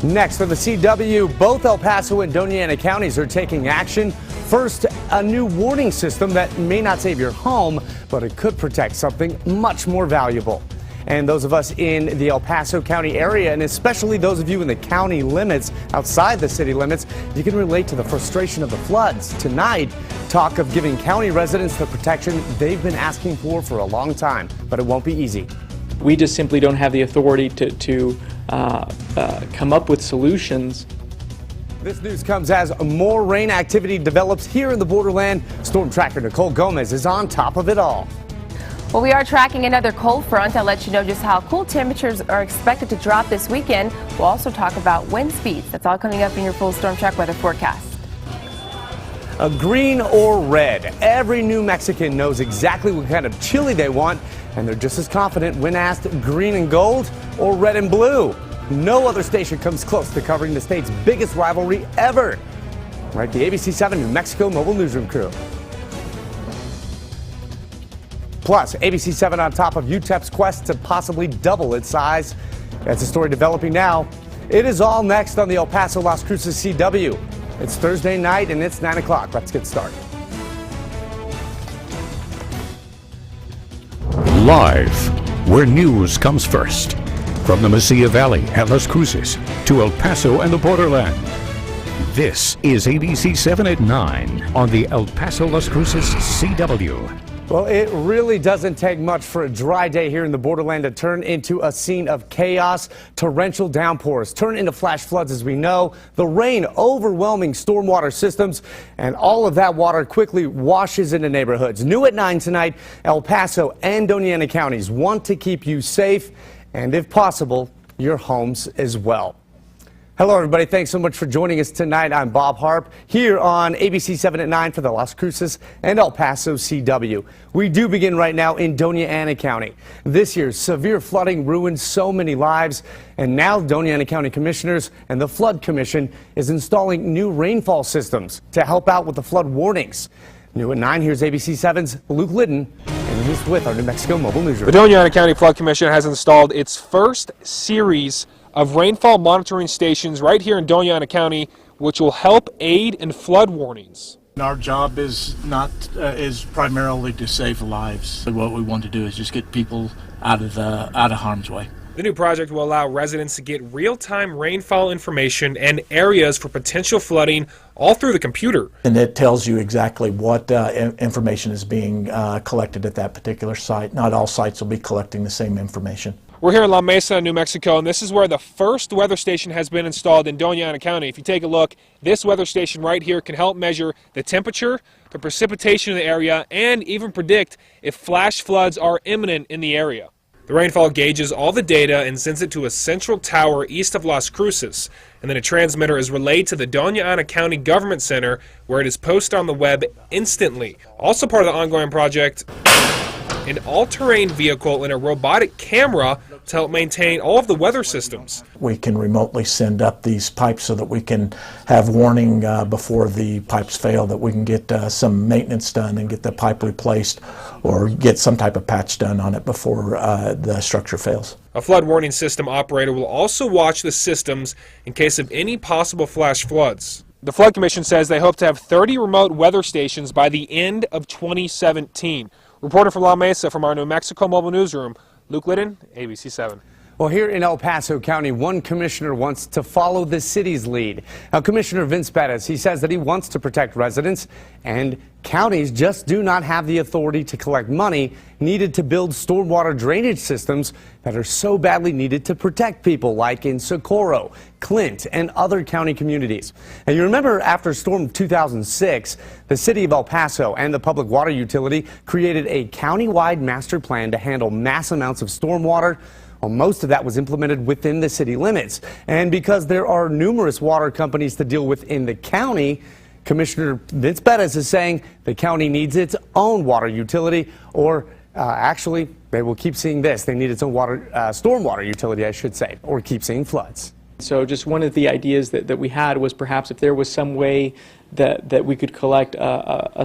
Next, for the CW, both El Paso and Doña Ana counties are taking action. First, a new warning system that may not save your home, but it could protect something much more valuable. And those of us in the El Paso County area, and especially those of you in the county limits, outside the city limits, you can relate to the frustration of the floods. Tonight, talk of giving county residents the protection they've been asking for a long time, but it won't be easy. We just simply don't have the authority to come up with solutions. This news comes as more rain activity develops here in the borderland. StormTracker Nichole Gomez is on top of it all. Well, we are tracking another cold front. I'll let you know just how cool temperatures are expected to drop this weekend. We'll also talk about wind speeds. That's all coming up in your full Storm Track weather forecast. A green or red. Every New Mexican knows exactly what kind of chili they want, and they're just as confident when asked green and gold or red and blue. No other station comes close to covering the state's biggest rivalry ever. Right, the ABC-7 New Mexico mobile newsroom crew. Plus, ABC-7 on top of UTEP's quest to possibly double its size. That's a story developing now. It is all next on the El Paso Las Cruces CW. It's Thursday night and it's 9 o'clock. Let's get started. Live, where news comes first. From the Mesilla Valley and Las Cruces to El Paso and the borderland. This is ABC-7 at 9 on the El Paso Las Cruces CW. Well, it really doesn't take much for a dry day here in the borderland to turn into a scene of chaos. Torrential downpours turn into flash floods, as we know. The rain overwhelming stormwater systems, and all of that water quickly washes into neighborhoods. New at 9 tonight, El Paso and Doña Ana counties want to keep you safe, and if possible, your homes as well. Hello, everybody. Thanks so much for joining us tonight. I'm Bob Harp here on ABC-7 at 9 for the Las Cruces and El Paso CW. We do begin right now in Doña Ana County. This year's severe flooding ruined so many lives, and now Doña Ana County commissioners and the Flood Commission is installing new rainfall systems to help out with the flood warnings. New at 9, here's ABC-7's Luke Liddon, and he's with our New Mexico mobile newsroom. The Doña Ana County Flood Commission has installed its first series of rainfall monitoring stations right here in Doña Ana County, which will help aid in flood warnings. Our job is primarily to save lives. What we want to do is just get people out of harm's way. The new project will allow residents to get real-time rainfall information and areas for potential flooding all through the computer. And it tells you exactly what information is being collected at that particular site. Not all sites will be collecting the same information. We're here in La Mesa, New Mexico, and this is where the first weather station has been installed in Doña Ana County. If you take a look, this weather station right here can help measure the temperature, the precipitation in the area, and even predict if flash floods are imminent in the area. The rainfall gauges all the data and sends it to a central tower east of Las Cruces, and then a transmitter is relayed to the Doña Ana County Government Center, where it is posted on the web instantly. Also part of the ongoing project, an all-terrain vehicle and a robotic camera to help maintain all of the weather systems. We can remotely send up these pipes so that we can have warning before the pipes fail, that we can get some maintenance done and get the pipe replaced or get some type of patch done on it before the structure fails. A flood warning system operator will also watch the systems in case of any possible flash floods. The Flood Commission says they hope to have 30 remote weather stations by the end of 2017. Reporter from La Mesa from our New Mexico mobile newsroom, Luke Liddon, ABC-7. Well, here in El Paso County, one commissioner wants to follow the city's lead. Now, Commissioner Vince Bettis, he says that he wants to protect residents, and counties just do not have the authority to collect money needed to build stormwater drainage systems that are so badly needed to protect people, like in Socorro, Clint, and other county communities. And you remember after Storm 2006, the city of El Paso and the public water utility created a county-wide master plan to handle mass amounts of stormwater. Well, most of that was implemented within the city limits. And because there are numerous water companies to deal with in the county, Commissioner Vince Bettis is saying the county needs its own water utility, or actually, they will keep seeing this. They need its own stormwater utility, I should say, or keep seeing floods. So just one of the ideas that we had was perhaps if there was some way that we could collect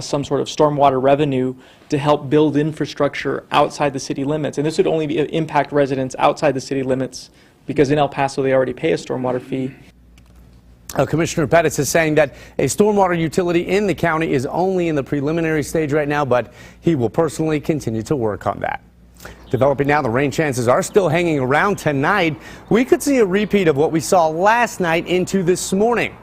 some sort of stormwater revenue to help build infrastructure outside the city limits. And this would only impact residents outside the city limits because in El Paso they already pay a stormwater fee. Commissioner Pettis is saying that a stormwater utility in the county is only in the preliminary stage right now, but he will personally continue to work on that. Developing now, the rain chances are still hanging around tonight. We could see a repeat of what we saw last night into this morning.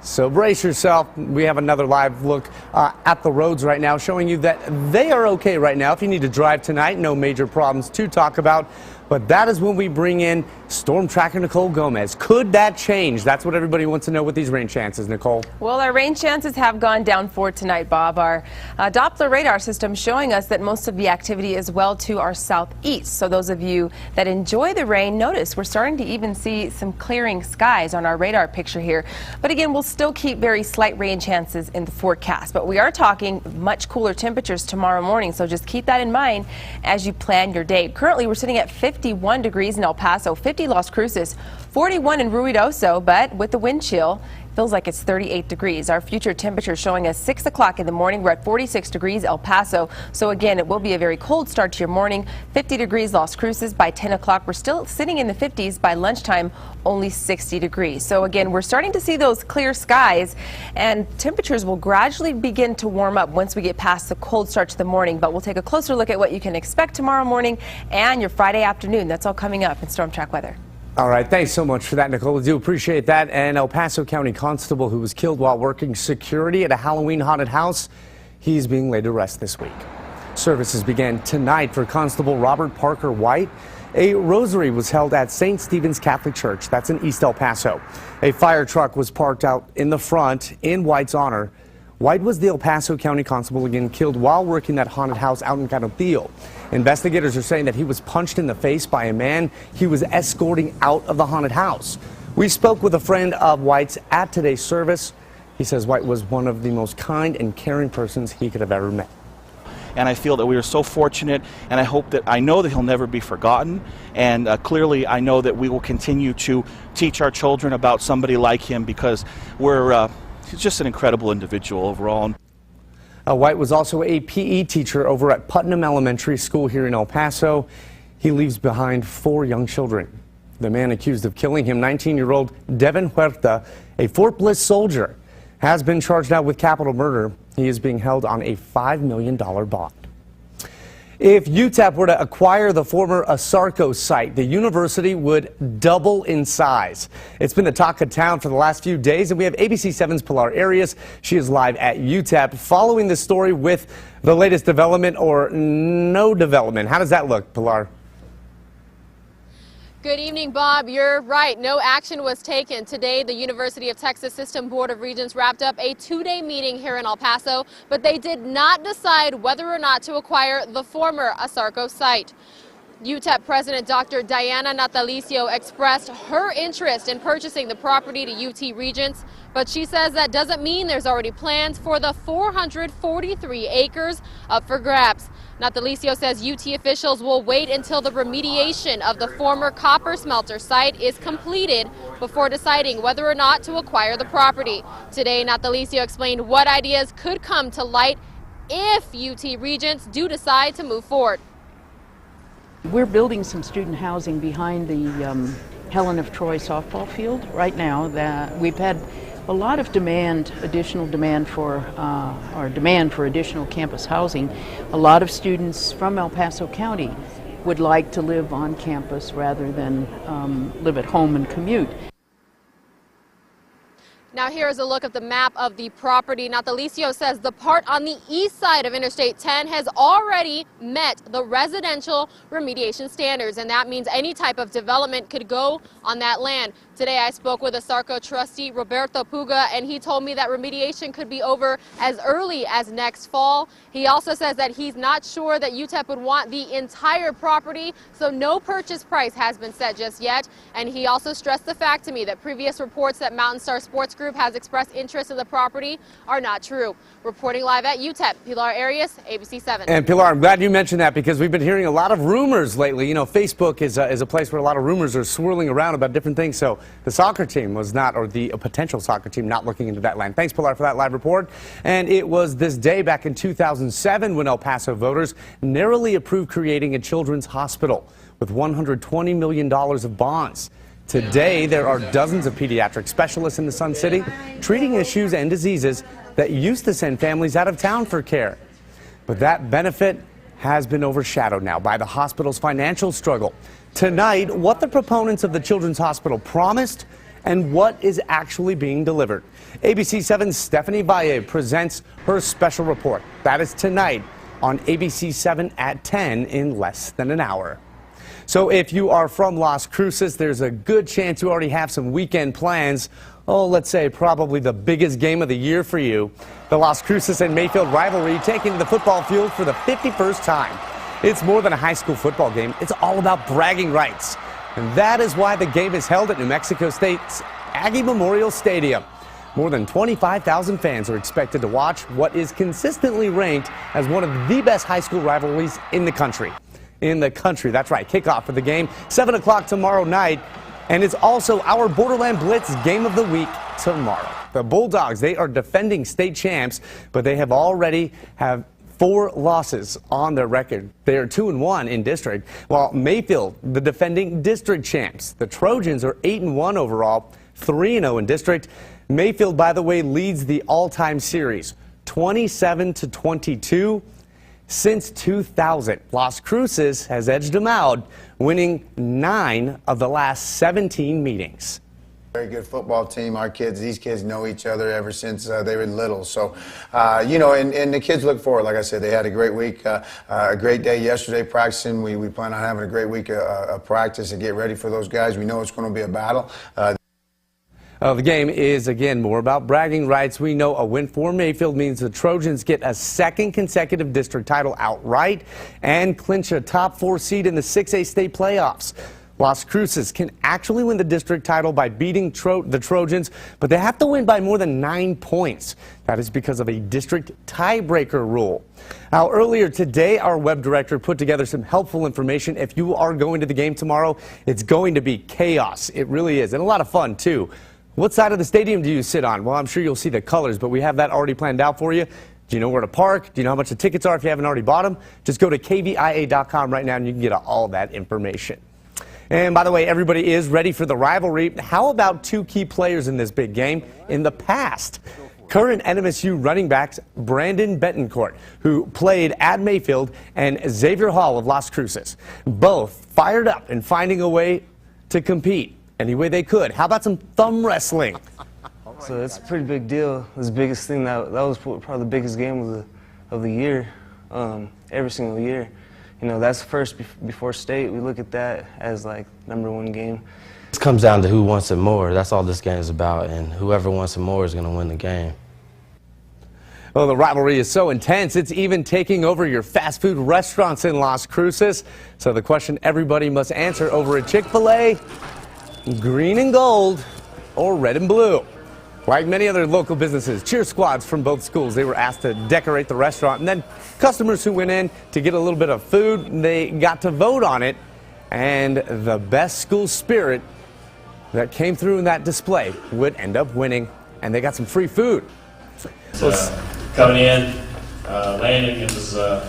So brace yourself. We have another live look at the roads right now, showing you that they are okay right now. If you need to drive tonight, no major problems to talk about. But that is when we bring in StormTracker Nichole Gomez. Could that change? That's what everybody wants to know with these rain chances, Nichole. Well, our rain chances have gone down for tonight, Bob. Our Doppler radar system showing us that most of the activity is well to our southeast. So those of you that enjoy the rain, notice we're starting to even see some clearing skies on our radar picture here. But again, we'll still keep very slight rain chances in the forecast. But we are talking much cooler temperatures tomorrow morning. So just keep that in mind as you plan your day. Currently, we're sitting at 51 degrees in El Paso, 50 Las Cruces, 41 in Ruidoso, but with the wind chill, feels like it's 38 degrees. Our future temperature showing us 6 o'clock in the morning. We're at 46 degrees El Paso. So again, it will be a very cold start to your morning. 50 degrees Las Cruces by 10 o'clock. We're still sitting in the 50s by lunchtime, only 60 degrees. So again, we're starting to see those clear skies, and temperatures will gradually begin to warm up once we get past the cold start to the morning. But we'll take a closer look at what you can expect tomorrow morning and your Friday afternoon. That's all coming up in Storm Track Weather. All right, thanks so much for that, Nichole. We do appreciate that. And El Paso County Constable who was killed while working security at a Halloween haunted house, he's being laid to rest this week. Services began tonight for Constable Robert Parker White. A rosary was held at St. Stephen's Catholic Church. That's in East El Paso. A fire truck was parked out in the front in White's honor. White was the El Paso County Constable again killed while working that haunted house out in Canopillo. Investigators are saying that he was punched in the face by a man he was escorting out of the haunted house. We spoke with a friend of White's at today's service. He says White was one of the most kind and caring persons he could have ever met. And I feel that we are so fortunate, and I know that he'll never be forgotten. And clearly, I know that we will continue to teach our children about somebody like him, because he's just an incredible individual overall. White was also a PE teacher over at Putnam Elementary School here in El Paso. He leaves behind 4 young children. The man accused of killing him, 19-year-old Devin Huerta, a Fort Bliss soldier, has been charged now with capital murder. He is being held on a $5 million bond. If UTEP were to acquire the former ASARCO site, the university would double in size. It's been the talk of town for the last few days, and we have ABC-7's Pilar Arias. She is live at UTEP following this story with the latest development or no development. How does that look, Pilar? Good evening, Bob. You're right. No action was taken. Today, the University of Texas System Board of Regents wrapped up a 2-day meeting here in El Paso, but they did not decide whether or not to acquire the former ASARCO site. UTEP President Dr. Diana Natalicio expressed her interest in purchasing the property to UT Regents, but she says that doesn't mean there's already plans for the 443 acres up for grabs. Natalicio says UT officials will wait until the remediation of the former copper smelter site is completed before deciding whether or not to acquire the property. Today, Natalicio explained what ideas could come to light if UT Regents do decide to move forward. We're building some student housing behind the Helen of Troy softball field right now. That we've had a lot of additional demand for additional campus housing. A lot of students from El Paso County would like to live on campus rather than live at home and commute. Now here's a look at the map of the property. Natalicio says the part on the east side of Interstate 10 has already met the residential remediation standards, and that means any type of development could go on that land. Today I spoke with ASARCO trustee Roberto Puga, and he told me that remediation could be over as early as next fall. He also says that he's not sure that UTEP would want the entire property, so no purchase price has been set just yet. And he also stressed the fact to me that previous reports that Mountain Star Sports Group has expressed interest in the property are not true. Reporting live at UTEP, Pilar Arias, ABC-7. And Pilar, I'm glad you mentioned that, because we've been hearing a lot of rumors lately. You know, Facebook is a place where a lot of rumors are swirling around about different things. So the soccer team was not, or the potential soccer team, not looking into that land. Thanks, Pilar, for that live report. And it was this day back in 2007 when El Paso voters narrowly approved creating a children's hospital with $120 million of bonds. Today, there are dozens of pediatric specialists in the Sun City treating issues and diseases that used to send families out of town for care. But that benefit has been overshadowed now by the hospital's financial struggle. Tonight, what the proponents of the Children's Hospital promised and what is actually being delivered. ABC-7's Stephanie Valle presents her special report. That is tonight on ABC-7 at 10 in less than an hour. So if you are from Las Cruces, there's a good chance you already have some weekend plans. Oh, let's say probably the biggest game of the year for you. The Las Cruces and Mayfield rivalry taking to the football field for the 51st time. It's more than a high school football game. It's all about bragging rights. And that is why the game is held at New Mexico State's Aggie Memorial Stadium. More than 25,000 fans are expected to watch what is consistently ranked as one of the best high school rivalries in the country. That's right. Kickoff for the game, 7 o'clock tomorrow night. And it's also our Borderland Blitz game of the week tomorrow. The Bulldogs, they are defending state champs, but they have already have 4 losses on their record. They are 2-1 in district, while Mayfield, the defending district champs. The Trojans are 8-1 overall, 3-0 in district. Mayfield, by the way, leads the all-time series, 27-22. Since 2000, Las Cruces has edged them out, winning 9 of the last 17 meetings. Very good football team. These kids know each other ever since they were little. So, and the kids look forward. Like I said, they had a great week, a great day yesterday practicing. We plan on having a great week of practice and get ready for those guys. We know it's going to be a battle. The game is, again, more about bragging rights. We know a win for Mayfield means the Trojans get a 2nd consecutive district title outright and clinch a top 4 seed in the 6A state playoffs. Las Cruces can actually win the district title by beating the Trojans, but they have to win by more than 9 points. That is because of a district tiebreaker rule. Now, earlier today, our web director put together some helpful information. If you are going to the game tomorrow, it's going to be chaos. It really is, and a lot of fun, too. What side of the stadium do you sit on? Well, I'm sure you'll see the colors, but we have that already planned out for you. Do you know where to park? Do you know how much the tickets are if you haven't already bought them? Just go to KVIA.com right now and you can get all that information. And by the way, everybody is ready for the rivalry. How about 2 key players in this big game in the past? Current NMSU running backs Brandon Betancourt, who played at Mayfield, and Xavier Hall of Las Cruces. Both fired up and finding a way to compete any way they could. How about some thumb wrestling? So it's a pretty big deal. It was the biggest thing. That was probably the biggest game of the year, every single year. You know, that's first before state. We look at that as like #1 game. It comes down to who wants it more. That's all this game is about, and whoever wants it more is going to win the game. Well, the rivalry is so intense, it's even taking over your fast food restaurants in Las Cruces. So the question everybody must answer over at Chick-fil-A: green and gold or red and blue? Like many other local businesses, cheer squads from both schools, they were asked to decorate the restaurant, and then customers who went in to get a little bit of food, they got to vote on it, and the best school spirit that came through in that display would end up winning, and they got some free food. Coming in, Landon gives us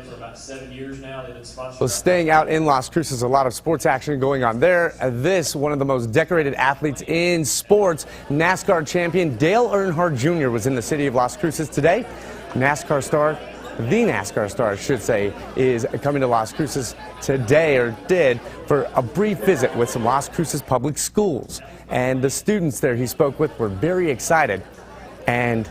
for about 7 years now. They've been sponsored. Well, staying out in Las Cruces, a lot of sports action going on there. This, one of the most decorated athletes in sports, NASCAR champion Dale Earnhardt Jr. was in the city of Las Cruces today. The NASCAR star, I should say, is coming to Las Cruces today, or did, for a brief visit with some Las Cruces public schools. And the students there he spoke with were very excited. And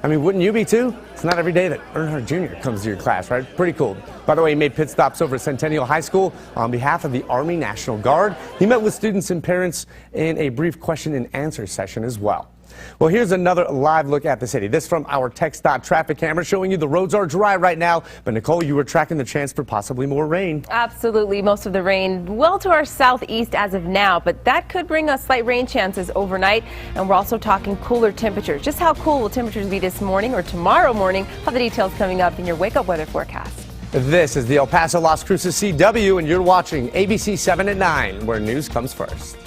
I mean, wouldn't you be too? It's not every day that Earnhardt Jr. comes to your class, right? Pretty cool. By the way, he made pit stops over at Centennial High School on behalf of the Army National Guard. He met with students and parents in a brief question and answer session as well. Well, here's another live look at the city. This from our TxDOT traffic camera showing you the roads are dry right now. But Nichole, you were tracking the chance for possibly more rain. Absolutely. Most of the rain well to our southeast as of now, but that could bring us slight rain chances overnight. And we're also talking cooler temperatures. Just how cool will temperatures be this morning or tomorrow morning? Have the details coming up in your wake up weather forecast. This is the El Paso Las Cruces CW, and you're watching ABC 7 at 9, where news comes first.